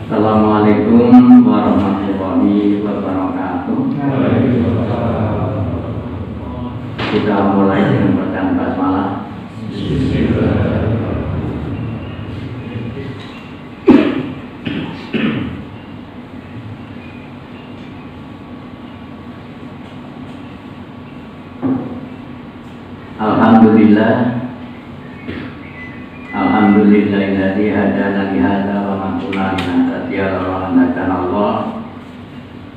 Assalamualaikum warahmatullahi wabarakatuh. Kita mulai dengan bacaan basmalah. Alhamdulillahilladzi hadana li hadza wa ma kunna linahtadiya laula an hadana Allah.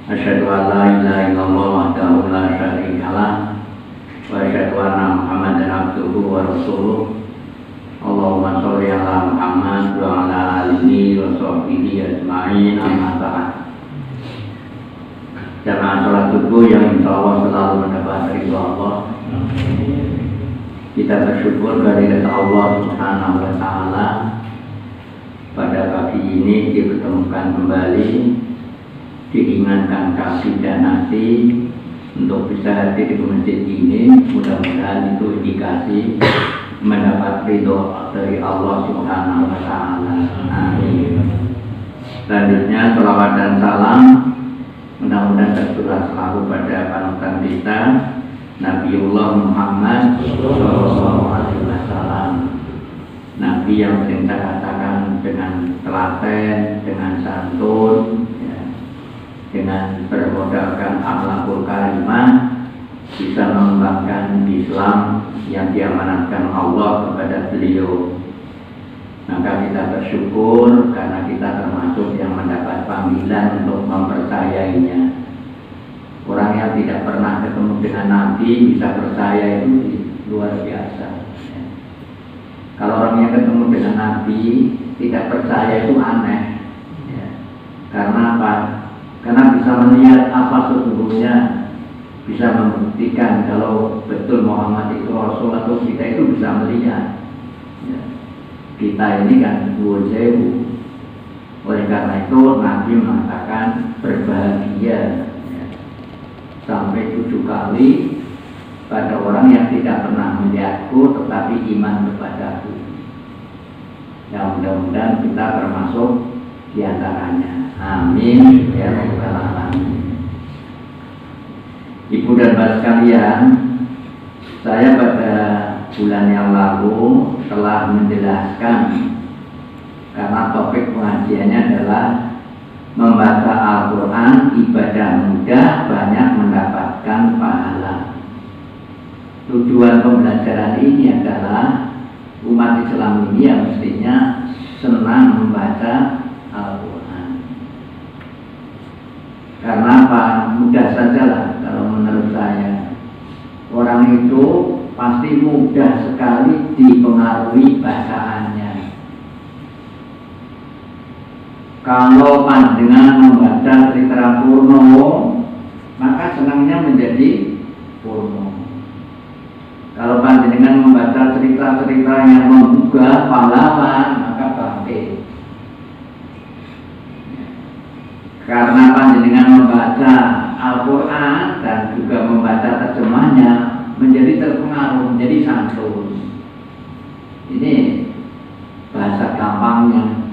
Asyhadu an la ilaha illallah wahdahu la syarika lah wa asyhadu anna Muhammadan abduhu wa rasuluh. Allahumma sholli ala Muhammad wa ala alihi wa sahbihi ajma'in, amma ba'd. Jamaah salat subuh yang insyaallah selalu mendapat ridha Allah. Kita bersyukur kehadirat Allah Subhanahu wa Ta'ala. Pada pagi ini dipertemukan kembali, diingatkan kasih dan hati untuk bisa hadir di masjid ini. Mudah-mudahan itu indikasi mendapat ridho dari Allah Subhanahu wa Ta'ala. Amin. Selanjutnya sholawat dan salam mudah-mudahan tercurah selalu pada panutan kita Nabiullah Muhammad Sallallahu Alaihi Wasallam, Nabi yang sering kita katakan dengan telaten, dengan santun, ya, dengan bermodalkan akhlakul karimah, bisa mengembangkan Islam yang diamanatkan Allah kepada beliau. Maka kita bersyukur karena kita termasuk yang mendapat panggilan untuk mempercayainya. Orang yang tidak pernah ketemu dengan Nabi bisa percaya itu luar biasa. Kalau orang yang ketemu dengan Nabi tidak percaya itu aneh. Karena apa? Karena bisa melihat apa sesungguhnya, bisa membuktikan kalau betul Muhammad itu Rasul atau kita itu bisa melihat. Kita ini kan bujewu. Oleh karena itu Nabi mengatakan berbahagia sampai 7 kali pada orang yang tidak pernah melihatku tetapi iman kepadaku. Ya, mudah-mudahan kita termasuk diantaranya. Amin ya rabbal alamin. Ibu dan bapak sekalian, saya pada bulan yang lalu telah menjelaskan, karena topik pengajiannya adalah membaca Al-Quran ibadah mudah, banyak mendapatkan pahala. Tujuan pembelajaran ini adalah umat Islam ini yang mestinya senang membaca Al-Quran. Karena apa? Mudah sajalah kalau menurut saya. Orang itu pasti mudah sekali dipengaruhi bacaannya. Kalau panjenengan membaca cerita Purno, maka senangnya menjadi Purno. Kalau panjenengan membaca cerita-cerita yang menggugah pahlawan, maka bangkit. Karena panjenengan membaca Al-Quran dan juga membaca terjemahnya, menjadi terpengaruh, menjadi santun. Ini bahasa gampangnya.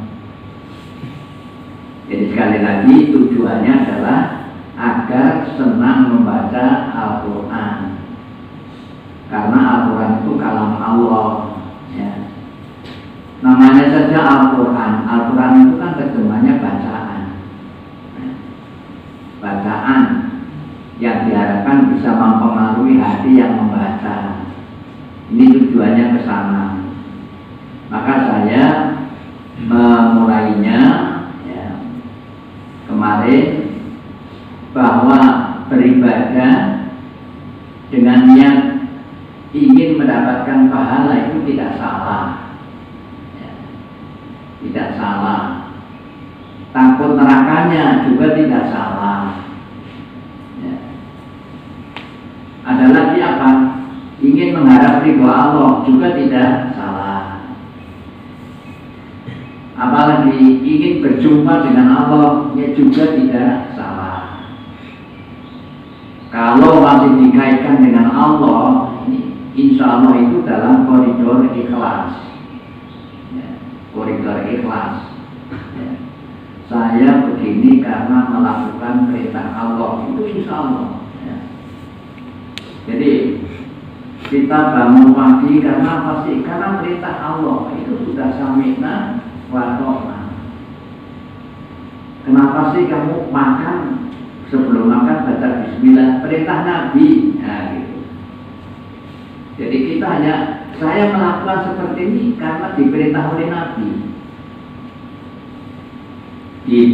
Jadi sekali lagi tujuannya adalah agar senang membaca Al-Quran. Karena Al-Quran itu kalam Allah, ya. Namanya saja Al-Quran. Al-Quran itu kan terjemahnya bacaan. Bacaan yang diharapkan bisa mempengaruhi hati yang membaca. Ini tujuannya ke sana. Maka saya memulainya kemarin bahwa beribadah dengan niat ingin mendapatkan pahala itu tidak salah, tidak salah. Takut nerakanya juga tidak salah. Ada lagi apa? Ingin mengharap ridho Allah juga tidak salah. Apalagi ingin berjumpa dengan Allah, ya juga tidak salah. Kalau masih dikaitkan dengan Allah, insya Allah itu dalam koridor ikhlas, ya, koridor ikhlas. Ya. saya begini karena melakukan perintah Allah, itu insya Allah ya. Jadi kita bangun pagi karena apa sih? Karena perintah Allah, itu sudah sami'na wa ta'na. Kenapa sih kamu makan, sebelum makan baca bismillah, perintah Nabi, nah gitu. Jadi kita hanya, saya melakukan seperti ini karena diperintah oleh Nabi,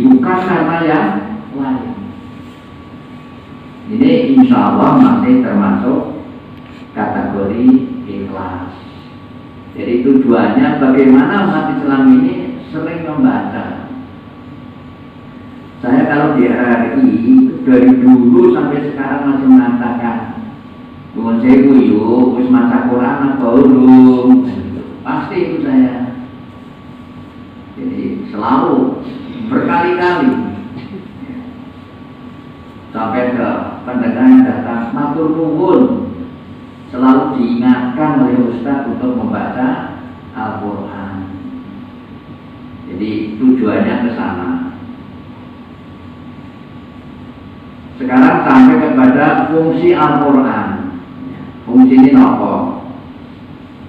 bukan karena yang lain. Ini insya Allah masih termasuk kategori ikhlas. Jadi tujuannya bagaimana umat Islam ini sering membaca. Saya kalau di RRI dari dulu sampai sekarang masih mengatakan, bukan saya yuk, wis maca Quran apa belum? Pasti itu saya. Jadi selalu berkali-kali sampai ke pendengar yang datang matur nuwun, selalu diingatkan oleh Ustaz untuk membaca Al-Quran. Jadi tujuannya ke sana. Sekarang sampai kepada fungsi Al-Quran. Fungsi ini apa?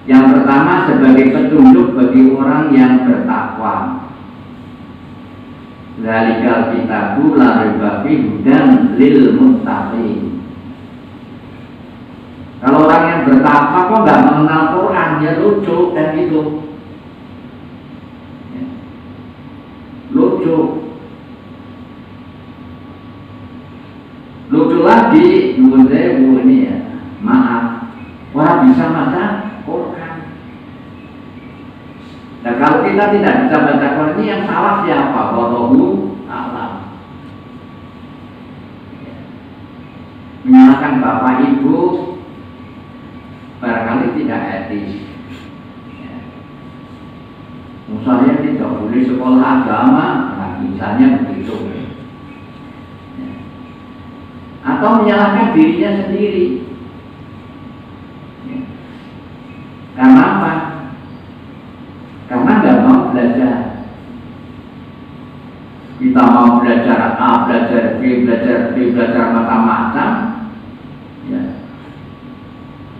Yang pertama sebagai petunjuk bagi orang yang bertakwa. Zalikal kitabu la raiba fihi hudan lil muttaqin. Kalau orang yang bertakwa kok nggak mengenal Quran, dia lucu dan itu ya. Lucu lagi, menurut saya ini ya, maaf, orang bisa baca Quran. Nah kalau kita tidak bisa baca Quran, ini yang salah siapa? Wallahu a'lam. Menyalahkan bapak ibu barangkali tidak etis. Saya tidak boleh sekolah agama, nah misalnya begitu. Atau menyalahkan dirinya sendiri. Karena apa? Karena nggak mau belajar. Kita mau belajar A, belajar B, belajar macam-macam. Ya.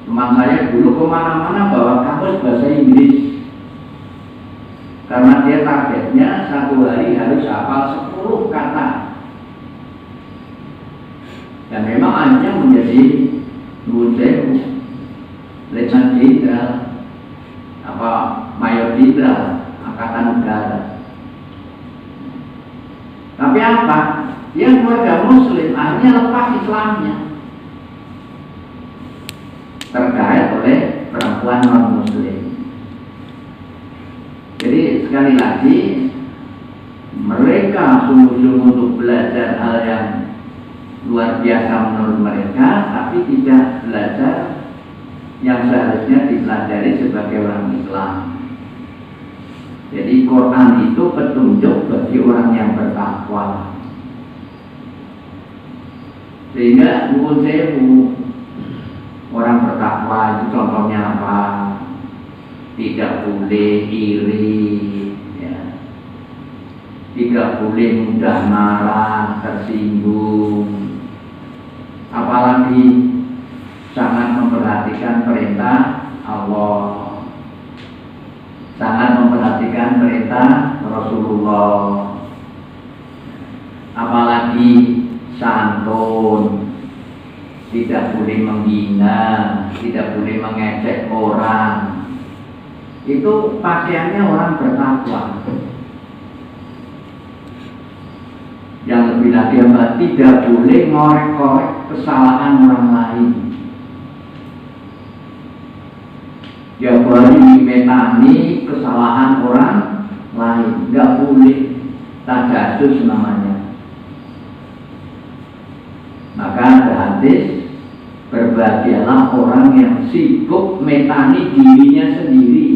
Teman saya dulu kemana-mana bawa kamus bahasa Inggris. Karena dia targetnya satu hari harus hafal 10 kata. Dan memang akhirnya menjadi Letnan Jenderal Mayor Jenderal Angkatan Udara. Tapi apa? Dia keluarga Muslim, akhirnya lepas Islamnya, terkait oleh perempuan non Muslim. Jadi sekali lagi mereka sungguh-sungguh untuk belajar hal yang luar biasa menurut mereka, tapi tidak belajar yang seharusnya dipelajari sebagai orang Islam. Jadi Quran itu petunjuk bagi orang yang bertakwa. Sehingga menurut saya orang bertakwa itu contohnya apa? Tidak boleh iri, ya. Tidak boleh mudah marah, tersinggung. Apalagi sangat memperhatikan perintah Allah, sangat memperhatikan perintah Rasulullah, apalagi santun, tidak boleh menghina, tidak boleh mengejek orang. Itu pakaiannya orang bertakwa. Yang lebih lagi tidak boleh ngorek-ngorek kesalahan orang lain. Ya boleh metani kesalahan orang lain, nggak boleh. Tajasus namanya. Maka ada hadis, berbahagialah orang yang sibuk metani dirinya sendiri.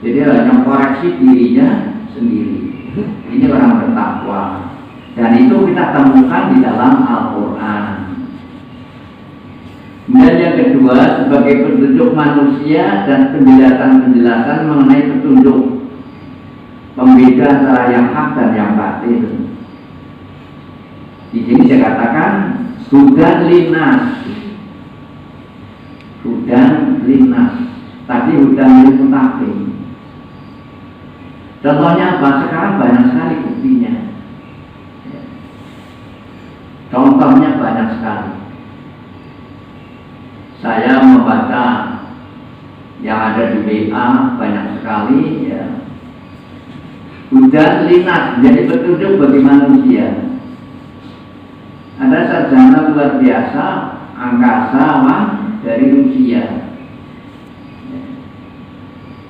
Jadi hanya koreksi dirinya sendiri. Ini orang bertakwa. Dan itu kita temukan di dalam Al-Quran. Dan yang kedua, sebagai petunjuk manusia dan penjelasan-penjelasan mengenai petunjuk. pembeda antara yang hak dan yang batil. Di sini saya katakan hudan linnas, tadi hudan lil muttaqin. Contohnya apa? Sekarang banyak sekali buktinya. Contohnya banyak sekali. Saya membaca yang ada di WA banyak sekali ya. Hudan linnas menjadi petunjuk bagi manusia. Ada sarjana luar biasa angkasawan dari Rusia.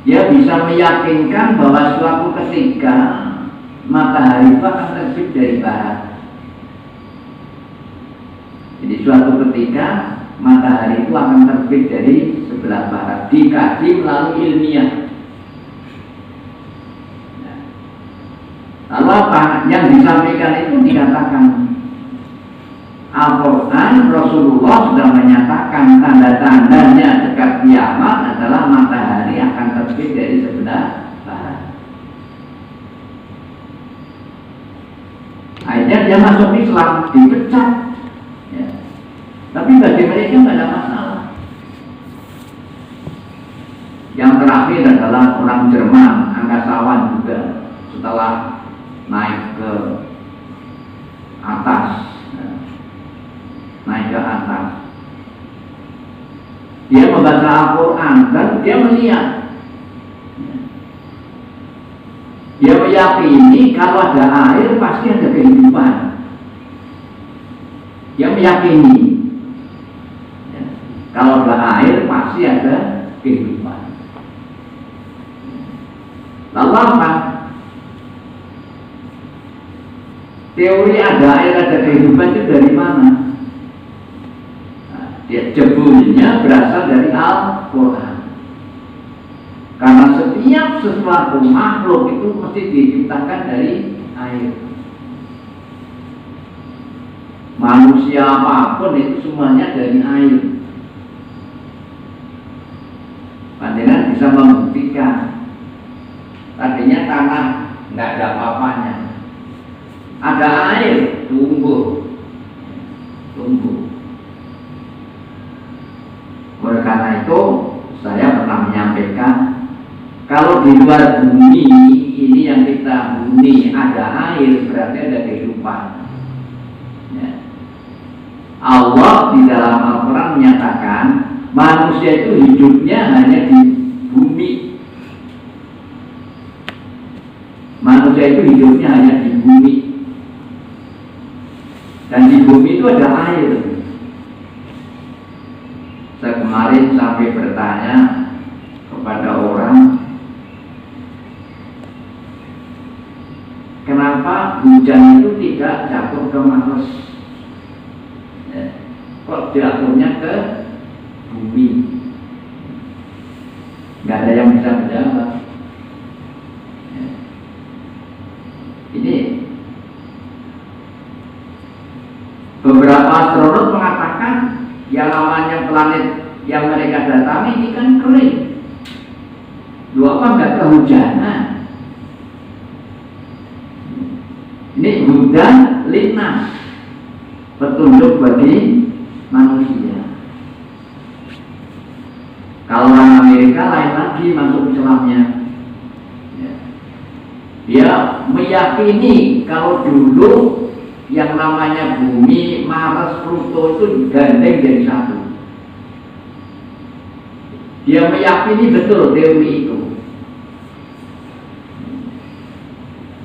Dia bisa meyakinkan bahwa suatu ketika matahari itu akan terbit dari barat. Jadi suatu ketika matahari itu akan terbit dari sebelah barat, dikaji melalui ilmiah. Lalu apa yang disampaikan itu dikatakan Al-Quran, Rasulullah sudah menyatakan tanda-tandanya dekat kiamat adalah matahari akan terbit dari sebelah barat. Akhirnya dia masuk Islam, dipecat ya. Tapi bagi mereka tidak ada masalah. Yang terakhir adalah orang Jerman, angkasawan juga, setelah naik ke atas, dia membaca Al-Quran dan dia melihat, dia meyakini kalau ada air pasti ada kehidupan. Dia meyakini kalau ada air pasti ada kehidupan. Lalu apa? Teori ada air ada kehidupan itu dari mana? Dia jebulnya berasal dari Al-Quran. Karena setiap sesuatu makhluk itu mesti diciptakan dari air. Manusia apapun itu semuanya dari air. Panjenengan bisa membuktikan. Tadinya tanah nggak ada apa-apanya, ada air, tumbuh. Oleh karena itu saya pernah menyampaikan, kalau di luar bumi ini yang kita huni ada air, berarti ada kehidupan ya. Allah di dalam Al-Quran menyatakan manusia itu hidupnya hanya di bumi. Manusia itu hidupnya hanya di bumi. Dan di bumi itu ada air. Saya kemarin sampai bertanya kepada orang, kenapa hujan itu tidak jatuh ke Mars? Kok jatuhnya ke bumi? Nggak ada yang bisa menjawab. Ini beberapa astronom mengatakan yang namanya planet yang mereka datangi ini kan kering. Lu apa nggak kehujanan? Ini hudan linnas, petunjuk bagi manusia. Kalau orang Amerika lain lagi masuk Islamnya. Dia meyakini kalau dulu yang namanya bumi, Mars, Pluto itu gandeng jadi satu. Dia meyakini betul teori itu.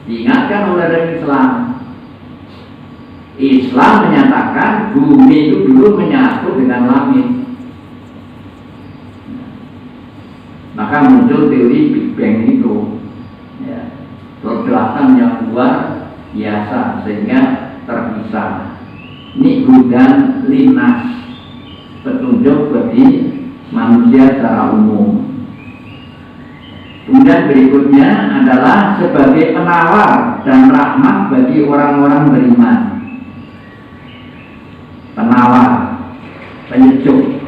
Diingatkan oleh Islam. Islam menyatakan bumi itu dulu menyatu dengan langit. Maka muncul teori Big Bang itu. Ledakan yang luar biasa sehingga terpisah. Ini hudan linnas, petunjuk bagi manusia secara umum. Kemudian berikutnya adalah sebagai penawar dan rahmat bagi orang-orang beriman. Penawar, penyejuk,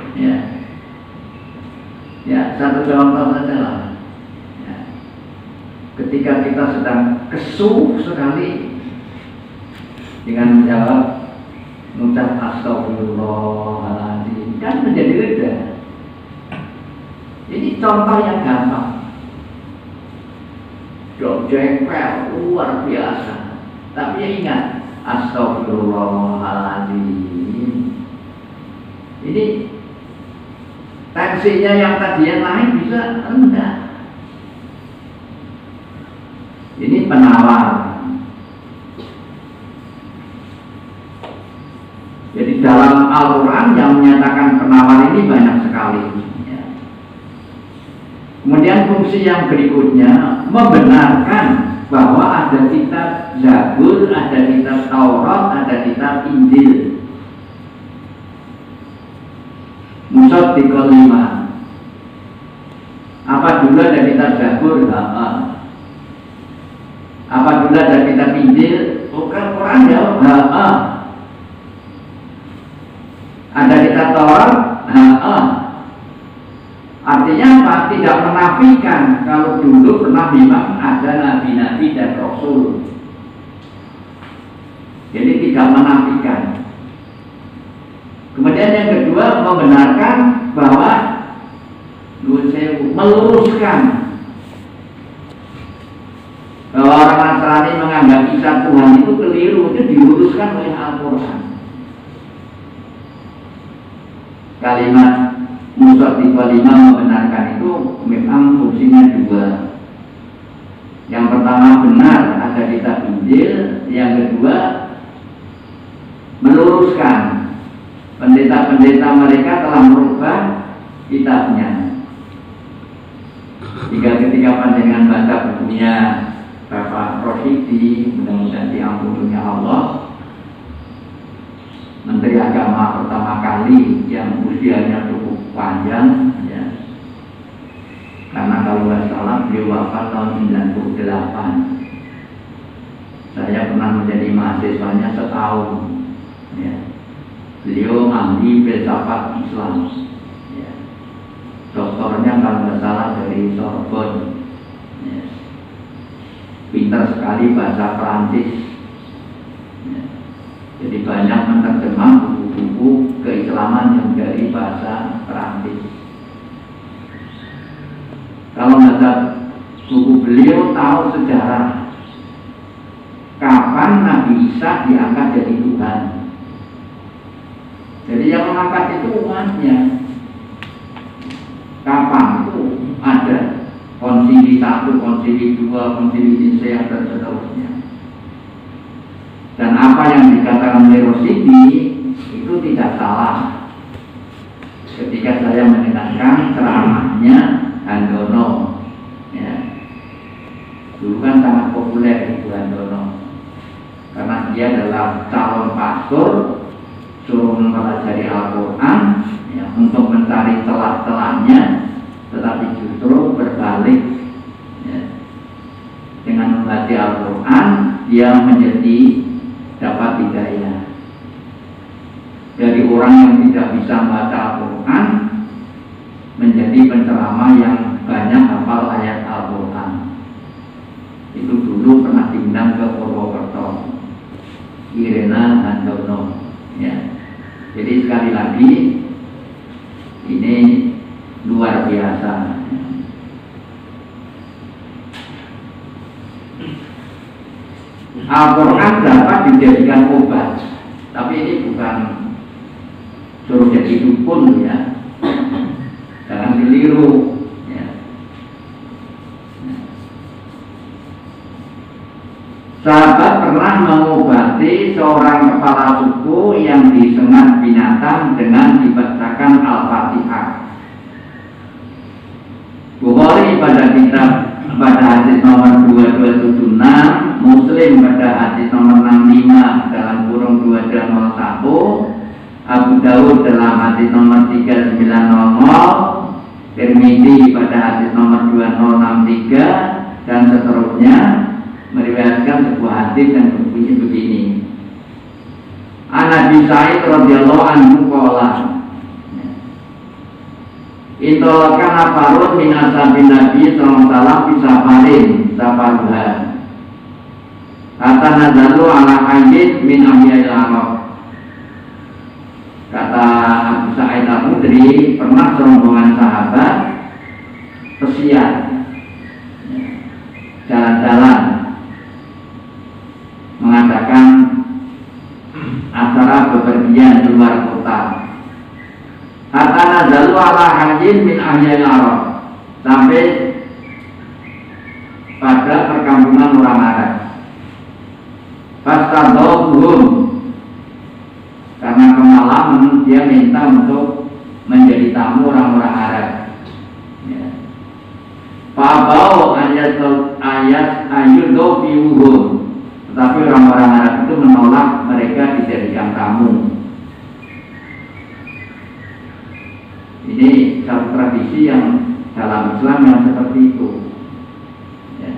ya satu contoh saja lah. ketika kita sedang kesuh sekali dengan menjawab mengucap astagfirullahaladzim kan menjadi reda. Ini contoh yang gampang. Jengkel luar biasa. Tapi ingat, astagfirullahaladzim. Ini tensinya yang tadinya naik bisa rendah. Ini penawar. Jadi dalam Al-Quran yang menyatakan penawar ini banyak sekali. Kemudian fungsi yang berikutnya membenarkan bahwa ada kitab Zabur, ada kitab Taurat, ada kitab Injil. Musaddiqal lima. Apa dulu ada kitab Zabur? Apa dulu ada kitab Injil? Bukan, Quran jawab Ada kitab Taurat? Artinya apa? Tidak menafikan kalau dulu pernah memang ada nabi-nabi dan rasul. Jadi tidak menafikan. Kemudian yang kedua membenarkan bahwa meluruskan bahwa orang Nasrani menganggap Isa Tuhan itu keliru, itu diluruskan oleh Al-Quran. Kalimat Musaddiqal lima membenarkan itu memang fungsinya dua. Yang pertama benar ada kitab Injil, yang kedua meluruskan pendeta-pendeta mereka telah merubah kitabnya. Hingga ketika panjenengan baca bukunya Bapak Rosyidi, mudah-mudahan diampuni Allah, Menteri Agama pertama kali yang usianya cukup panjang, ya. Karena kalau nggak salah beliau wafat tahun 98. Saya pernah menjadi mahasiswanya setahun, ya. Beliau ahli filsafat Islam, ya. Doktornya kalau nggak salah dari Sorbonne, ya. Pintar sekali bahasa Perancis. Jadi banyak menerjemah buku-buku keislaman yang dari bahasa Perancis. Kalau baca buku beliau tahu sejarah kapan Nabi Isa diangkat jadi Tuhan. Jadi yang mengangkat itu umatnya. Kapan itu ada konsili 1, konsili 2, konsili Nicea dan seterusnya. Dan apa yang dikatakan oleh Rosyidi itu tidak salah. Ketika saya mendengarkan ceramahnya Handono, ya. Dulu kan sangat populer Ibu Handono, karena dia adalah calon pastor, suruh mempelajari Al-Quran, ya, untuk mencari celah-celahnya, tetapi justru berbalik, ya. Dengan membaca Al-Quran dia menjadi dapat hidayah. Dari orang yang tidak bisa membaca Al-Quran menjadi penceramah yang banyak hafal ayat Al-Quran. Itu dulu pernah diundang ke Purwokerto, Irena Handono, ya. Jadi sekali lagi ini luar biasa. Al-Quran dapat dijadikan obat, tapi ini bukan suruh jadi dukun, ya. Jangan keliru, ya. Sahabat pernah mengobati seorang kepala suku yang disengat binatang dengan dibacakan Al-Fatihah. Bukhari pada hadis nomor 2276, Muslim pada hadis nomor 65 dalam kurung 2201, Abu Dawud dalam hadis nomor 3900, Tirmidzi pada hadis nomor 2063 dan seterusnya meriwayatkan sebuah hadis yang berbunyi begini. An Abi Sa'id radhiyallahu anhu qala, Intolakan aparun minasa bin Nabi SAW bisafarin safaruhan. Kata nazalu ala hayyid min ahyail Arab. Kata Abu Sa'id Al-Khudri, pernah serombongan sahabat pesiar jalan-jalan mengadakan acara bepergian di luar kota. Hatta nazalu ala hayyin min ahyail Arab, sampai pada perkampungan orang Arab. Fastadawhum, karena kemalaman dia minta untuk menjadi tamu orang-orang Arab. Fabau ayat ayudofiuhum, tetapi orang-orang Arab itu menolak mereka dijadikan tamu. Ini satu tradisi yang dalam Islam yang seperti itu. Ya.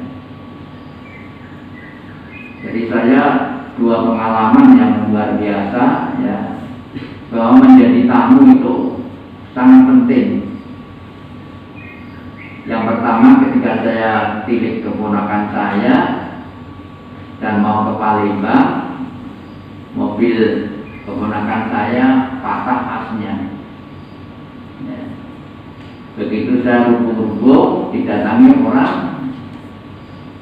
Jadi saya dua pengalaman yang luar biasa, ya, bahwa menjadi tamu itu sangat penting. Yang pertama, ketika saya tilik keponakan saya dan mau ke Palembang, mobil keponakan saya patah asnya. Ya. Begitu saya rubuh-rubuh, didatangi orang,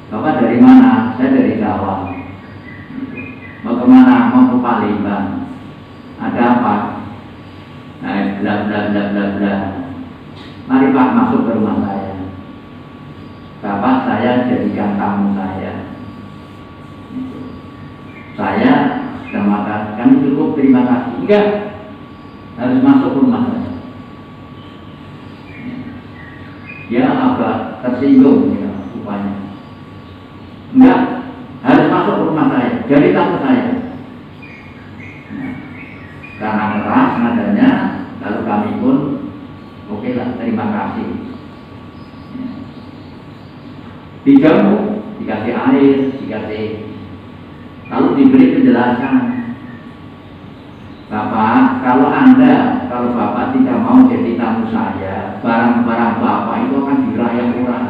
"Bapak dari mana?" "Saya dari Jawa." "Mau kemana?" "Mau ke Palembang." "Ada apa?" "Nah, bla bla bla bla bla." "Mari Pak, masuk ke rumah saya. Bapak saya jadikan tamu saya." Saya sudah mengatakan, "Cukup, terima kasih." "Enggak, harus masuk ke rumah saya." Dia agak tersinggung, ya, rupanya. "Enggak, harus masuk ke rumah saya, jadi tamu saya." Nah, karena keras nadanya, lalu kami pun oke lah, terima kasih. Ya. Dijamu, dikasih air, dikasih, lalu diberi penjelasan. "Bapak, kalau Bapak tidak mau jadi tamu saya, barang-barang Bapak itu akan dirayak orang.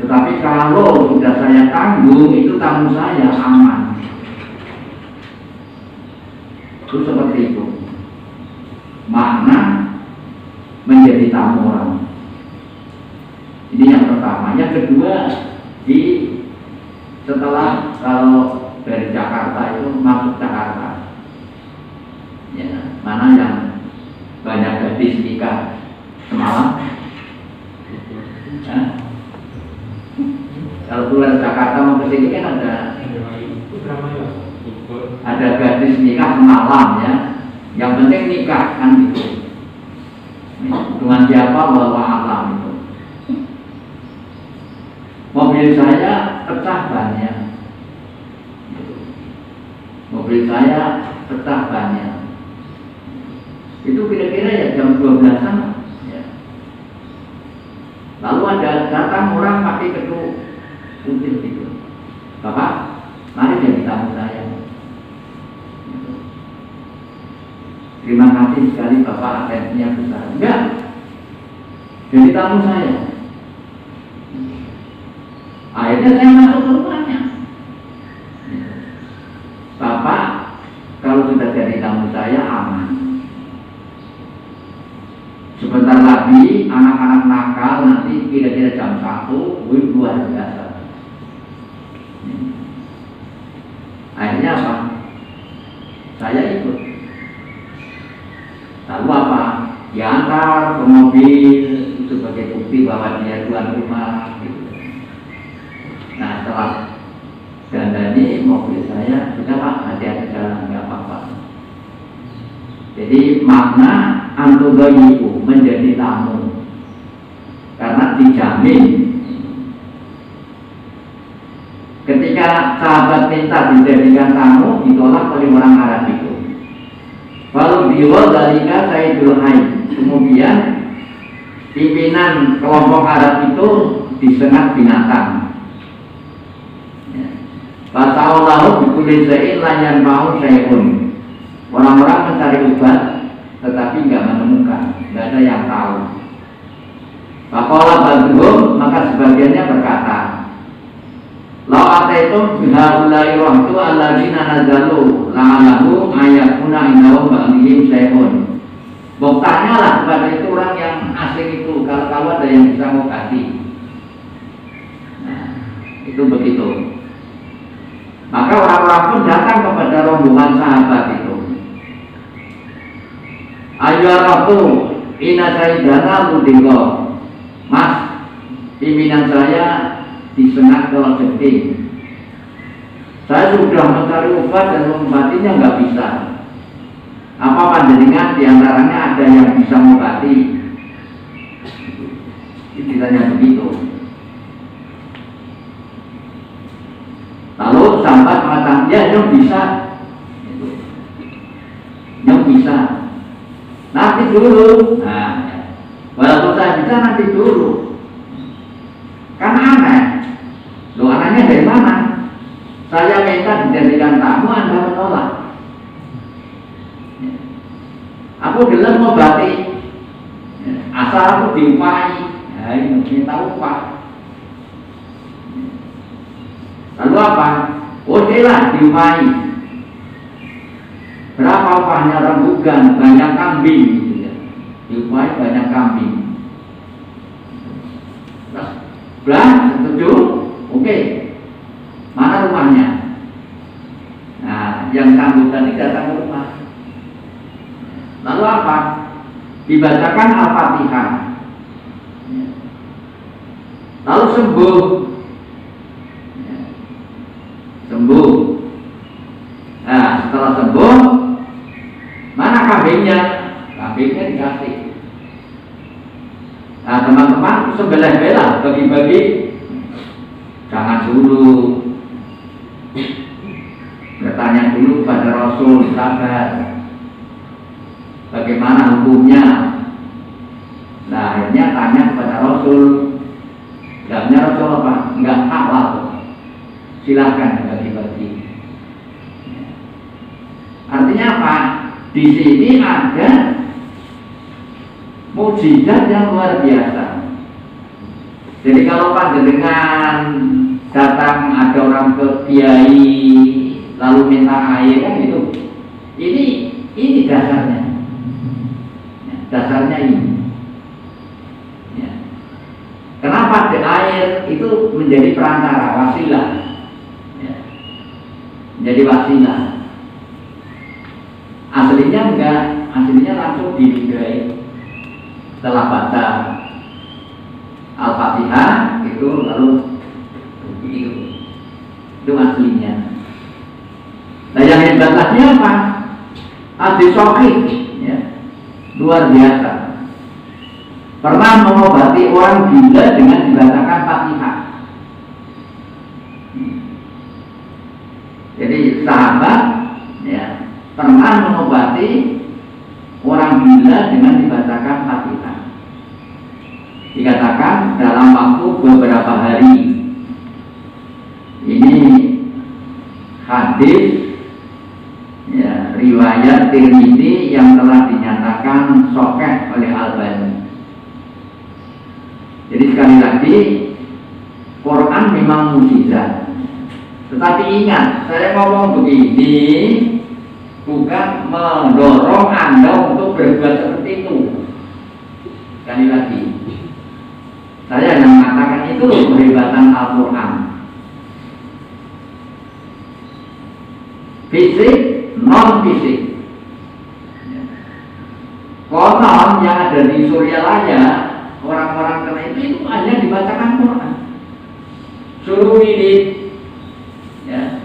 Tetapi kalau sudah saya tanggung, itu tamu saya aman." Itu seperti itu makna menjadi tamu orang. Ini yang pertama. Yang kedua, setelah kalau dari Jakarta itu masuk Jakarta, ya, mana yang banyak gadis nikah semalam? Ya. Kalau keluar Jakarta mau ke sini kan ada gadis nikah semalam, ya. Yang penting nikah kan gitu. Dengan siapa wallahu a'lam itu. Mobil saya pecah bannya. Mobil saya pecah bannya. Itu kira-kira ya jam 12-an. Ya. Lalu ada datang orang pakai kedua putih gitu. "Bapak, mari jadi tamu saya." Gitu. "Terima kasih sekali Bapak, atensinya besar." "Enggak, jadi tamu saya." Akhirnya saya masuk ke rumahnya. "Bapak, kalau sudah jadi tamu saya aman. Sebentar lagi anak-anak nakal nanti kira-kira jam 1, luar biasa." Akhirnya apa? Saya ikut. Lalu apa? Diantar ke mobil sebagai bukti bahwa dia tuan rumah. Gitu. Nah, setelah dandani mobil saya, "Sudah Pak, hati-hati jalan, nggak apa-apa." Jadi makna antudoyiku, menjadi tamu, karena dijamin. Ketika sahabat minta dijadikan tamu, ditolak oleh orang Arab itu. Lalu diwal dalika Sayyidul Hayy. Kemudian pimpinan kelompok Arab itu disengat binatang. Fataulahu bikuli zain layan mau syai'un. Orang-orang mencari obat tetapi nggak menemukan. nggak ada yang tahu. Faqala ba'duhum, maka sebagiannya berkata, law ataitum bihaulai wahtu alladzina nazalu la'alahu ayakuna indahum ba'dihim syai'un. Tanyalah kepada itu orang yang asing itu, kalau ada yang bisa mengobati. Nah, itu begitu. Maka orang-orang pun datang kepada rombongan sahabat itu. Ayyaratu inna sayyidana ludiko. Mas, pimpinan saya disengat kalau jengking. Saya sudah mencari obat dan mengobatinya nggak bisa. Apa panjenengan diantaranya ada yang bisa mengobati? Ditanya begitu. Lalu sahabat mengatakan, ya yang bisa, yang bisa. Nanti dulu. Nah, walaupun saya bisa nanti dulu. Kan aneh. Loh, anehnya dari mana? Saya minta dijadikan tamu, Anda menolak. Aku gelem ngobati, asal aku diupai. Ya, ini minta upah. Lalu apa? Oke lah, diupai. Berapa upahnya? Rembugan, banyak kambing. Diupai banyak kambing. Belah, setuju? Oke. Mana rumahnya? Nah, yang sanggup tadi datang ke rumah. Lalu apa? Dibacakan Al-Fatihah. Lalu sembuh. Sembuh. Nah, setelah sembuh, mana kambingnya? Kambingnya dikasih. Nah, teman-teman sebelah-belah bagi-bagi. Jangan dulu. Bertanya dulu pada Rasul, sabar. Bagaimana hukumnya? Nah, akhirnya tanya kepada Rasul. Jawabnya Rasul apa? Enggak halal. Silahkan bagi-bagi. Artinya apa? Di sini ada mukjizat yang luar biasa. Jadi kalau panjenengan datang ada orang ke kiai lalu minta air kan gitu. Ini dasarnya. Dasarnya ini. Ya. Kenapa air itu menjadi perantara, wasilah? Ya. Menjadi wasilah. Aslinya enggak, aslinya langsung dibidahi. Setelah baca Al-Fatihah itu lalu itu aslinya. Nah, yang hebat lagi apa? Hadis sahih, ya. Luar biasa. Pernah mengobati orang gila dengan dibacakan Fatihah. Jadi sahabat, ya, pernah mengobati orang gila dengan dibacakan Fatihah. Dikatakan dalam waktu beberapa hari. Ini hadis, ya, riwayat Tirmidzi yang telah dinyatakan sahih oleh Albani. Jadi sekali lagi, Quran memang mukjizat. Tetapi ingat, saya ngomong begini bukan mendorong Anda untuk berbuat seperti itu. Sekali lagi, saya yang mengatakan itu kehebatan Al-Quran. Fisik, non fisik. Konon yang ada di Suryalaya, orang-orang kena itu hanya dibacakan Quran. Suruh wirid, ya.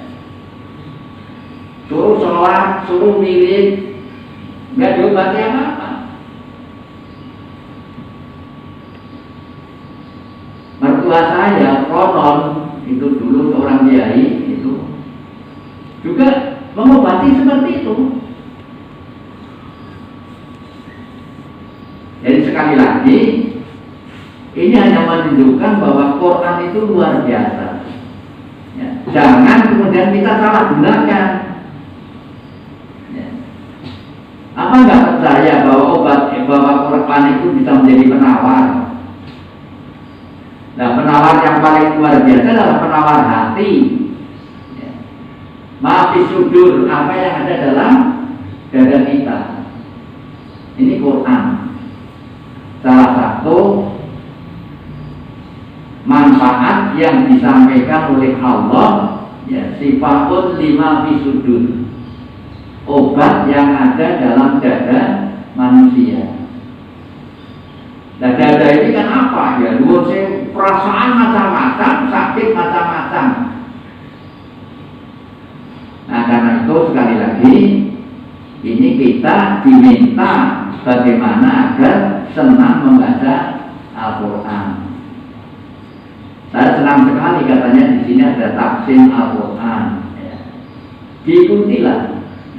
Suruh sholat, suruh wirid, nggak diobati apa-apa. Mertua saya konon itu dulu seorang kiai itu juga mengobati seperti itu. Jadi sekali lagi, ini hanya menunjukkan bahwa Quran itu luar biasa. Ya, jangan kemudian kita salah gunakan. Ya. Apa nggak percaya bahwa Al-Quran itu bisa menjadi penawar. Nah, penawar yang paling luar biasa adalah penawar hati. Maafi sudur, apa yang ada dalam dada kita. Ini Quran. Salah satu manfaat yang disampaikan oleh Allah, ya, sifatun lima fi sudur, obat yang ada dalam dada manusia. Nah, dada ini kan apa ya? Perasaan macam-macam, sakit macam-macam. Nah, karena itu sekali lagi ini kita diminta bagaimana agar senang membaca Al-Quran. Saya senang sekali katanya di sini ada tafsir Al-Quran. Ya. Diikutilah.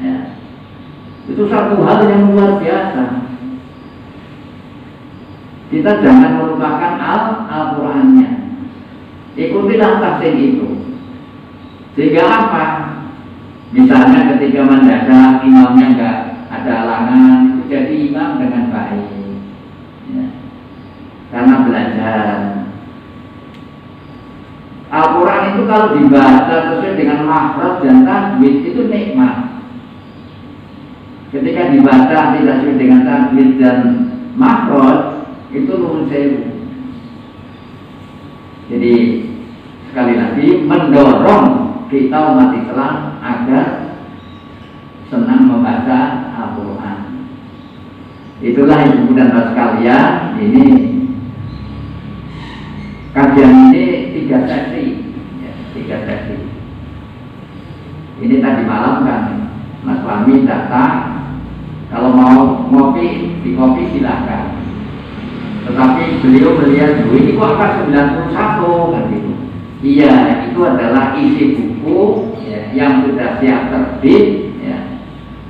Ya. Itu satu hal yang luar biasa. Kita jangan melupakan Al-Qurannya. Ikutilah tafsir itu. Sehingga apa? Misalnya ketika mendadak imamnya enggak ada halangan, itu jadi imam dengan baik. Ya. Karena belajar. Al-Quran itu kalau dibaca sesuai dengan makhraj dan tajwid itu nikmat. Ketika dibaca tidak sesuai dengan tajwid dan makhraj itu nuwun sewu. Jadi sekali lagi mendorong kita umat Islam agar senang membaca Al-Quran. Itulah ibu dan bapak sekalian, ini kajian ini 3 sesi, ya, 3 sesi. Ini tadi malam kan Mas Fahmi datang, kalau mau ngopi di kopi silahkan. Tetapi beliau melihat ini kok angka 91 kan gitu. Iya, itu adalah isi buku, ya, yang sudah siap terbit, ya,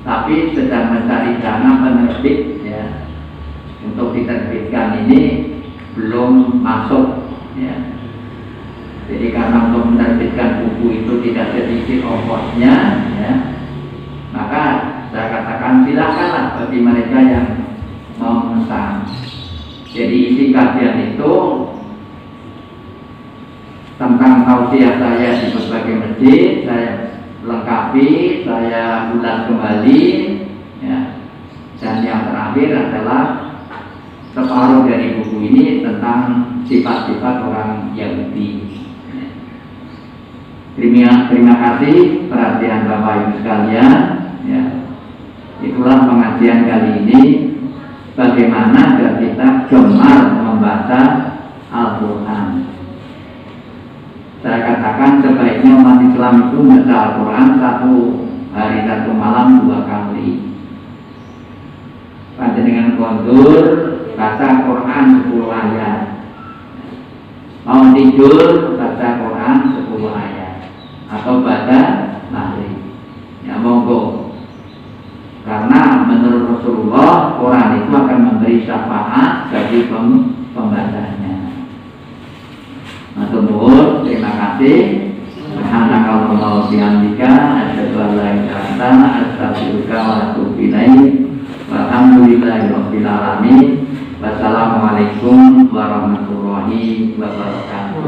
tapi sedang mencari dana penerbit, ya, untuk diterbitkan ini belum masuk. Ya. Jadi karena untuk menerbitkan buku itu tidak sedikit ongkosnya, ya, maka saya katakan silakanlah bagi mereka yang mau memesan. Jadi isi kajian itu tentang tausiah saya di berbagai masjid, saya lengkapi, saya ulas kembali, ya. Dan yang terakhir adalah separuh dari buku ini tentang sifat-sifat orang Yahudi. Terima kasih perhatian Bapak Ibu sekalian. Ya. Itulah pengajian kali ini. Bagaimana agar kita gemar membaca Al-Quran. Saya katakan sebaiknya umat Islam itu membaca Al-Quran 1 hari 1 malam 2 kali. Panjenengan kondur baca Quran 10 ayat. Mau tidur baca Quran 10 ayat atau baca maghrib. Ya monggo. Karena menurut Rasulullah Quran itu akan memberi syafaat bagi pembacanya. Matur nuwun, terima kasih. Subhanakallahumma wa bihamdika asyhadu an la ilaha illa anta astaghfiruka wa atubu ilaik. Walhamdulillahirabbil alamin. Wassalamualaikum warahmatullahi wabarakatuh.